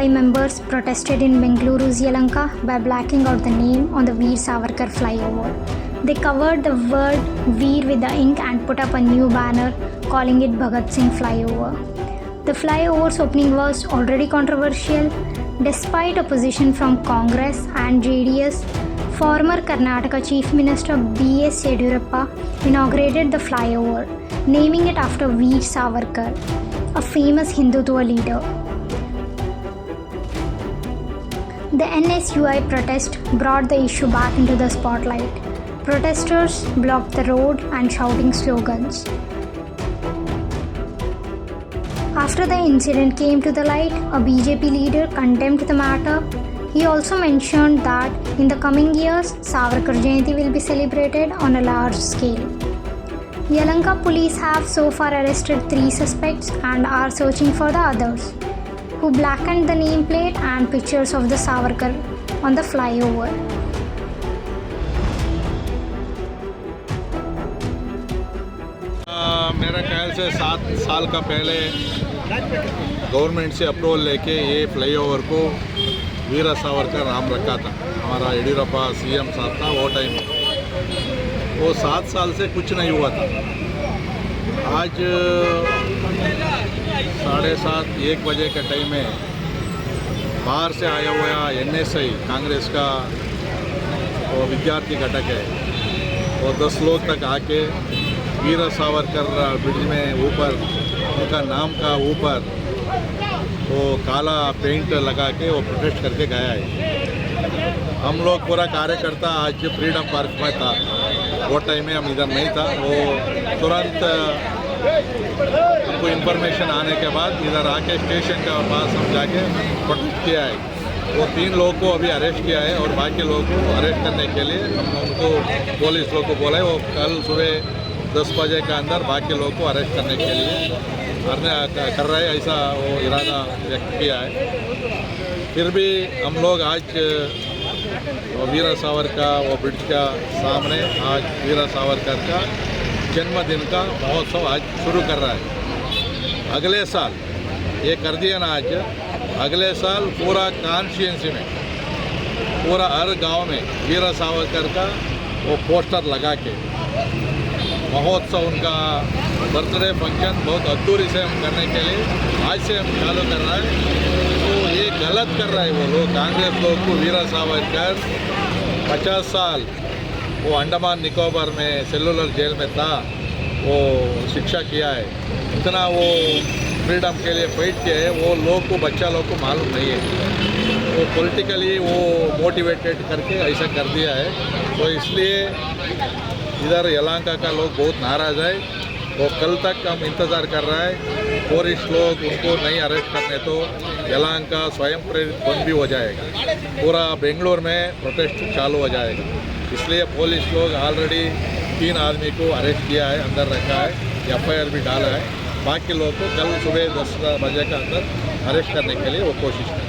NSUI members protested in Bengaluru's Yelahanka by blacking out the name on the Veer Savarkar flyover. They covered the word Veer with the ink and put up a new banner calling it Bhagat Singh Flyover. The flyover's opening was already controversial. Despite opposition from Congress and JDS, former Karnataka Chief Minister B.S. Yediyurappa inaugurated the flyover, naming it after Veer Savarkar, a famous Hindutva leader. The NSUI protest brought the issue back into the spotlight. Protesters blocked the road and shouting slogans. After the incident came to the light, a BJP leader condemned the matter. He also mentioned that in the coming years, Savarkar Jayanti will be celebrated on a large scale. Yelahanka police have so far arrested 3 suspects and are searching for the others, who blackened the nameplate and pictures of the Savarkar on the flyover. मेरा ख्याल से 7 साल का पहले government से approval लेके ये flyover को वीर सावरकर नाम रखा था। हमारा येडियूरप्पा सीएम साहब था वो टाइम। वो 7 साल से कुछ नहीं हुआ था। आज 7:30 1 बजे का टाइम है। बाहर से आया हुआ NSI कांग्रेस का वो विद्यार्थी घटक है, वो 10 लोग तक आके वीर सावरकर ब्रिज में ऊपर उनका नाम का ऊपर वो काला पेंट लगा के वो प्रोटेस्ट करके गया है। हम लोग पूरा कार्यकर्ता आज फ्रीडम पार्क में था। वो टाइम में हम इधर नहीं था। वो तुरंत हमको इन्फॉर्मेशन आने के बाद इधर आके स्टेशन के पास हम जाके प्रोटेस्ट किया है। वो 3 लोगों को अभी अरेस्ट किया है और बाकी लोगों को अरेस्ट करने के लिए हम उनको पुलिस लोग को बोला है। वो कल सुबह 10 बजे के अंदर बाकी लोगों को अरेस्ट करने के लिए कर रहे हैं, ऐसा वो इरादा व्यक्त किया है। फिर भी हम लोग आज वीर सावरकर वो ब्रिज का सामने आज वीर सावरकर का जन्मदिन का महोत्सव आज शुरू कर रहा है। अगले साल ये कर दिया ना आज, अगले साल पूरा कॉन्स्टिट्यूंसी में पूरा हर गांव में वीर सावरकर का वो पोस्टर लगा के महोत्सव उनका बर्थडे फंक्शन बहुत अद्धूरी से हम करने के लिए आज से हम चालू कर रहा है। तो ये गलत कर रहा है वो लोग, कांग्रेस लोग को वीर सावरकर 50 साल वो अंडमान निकोबार में सेलुलर जेल में था, वो शिक्षा किया है, इतना वो फ्रीडम के लिए फाइट किया है। वो लोग को बच्चा लोग को मालूम नहीं है। वो पॉलिटिकली वो मोटिवेटेड करके ऐसा कर दिया है। तो इसलिए इधर यलहंका का लोग बहुत नाराज़ है। वो कल तक हम इंतज़ार कर रहा है। पुलिस लोग उनको नहीं अरेस्ट करने तो यलहंका स्वयं प्रेरित बंद भी हो जाएगा। पूरा बेंगलोर में प्रोटेस्ट चालू हो जाएगा। इसलिए पुलिस लोग ऑलरेडी 3 आदमी को अरेस्ट किया है, अंदर रखा है, FIR भी डाला है। बाकी लोग को कल सुबह 10 बजे के अंदर अरेस्ट करने के लिए वो कोशिश करें।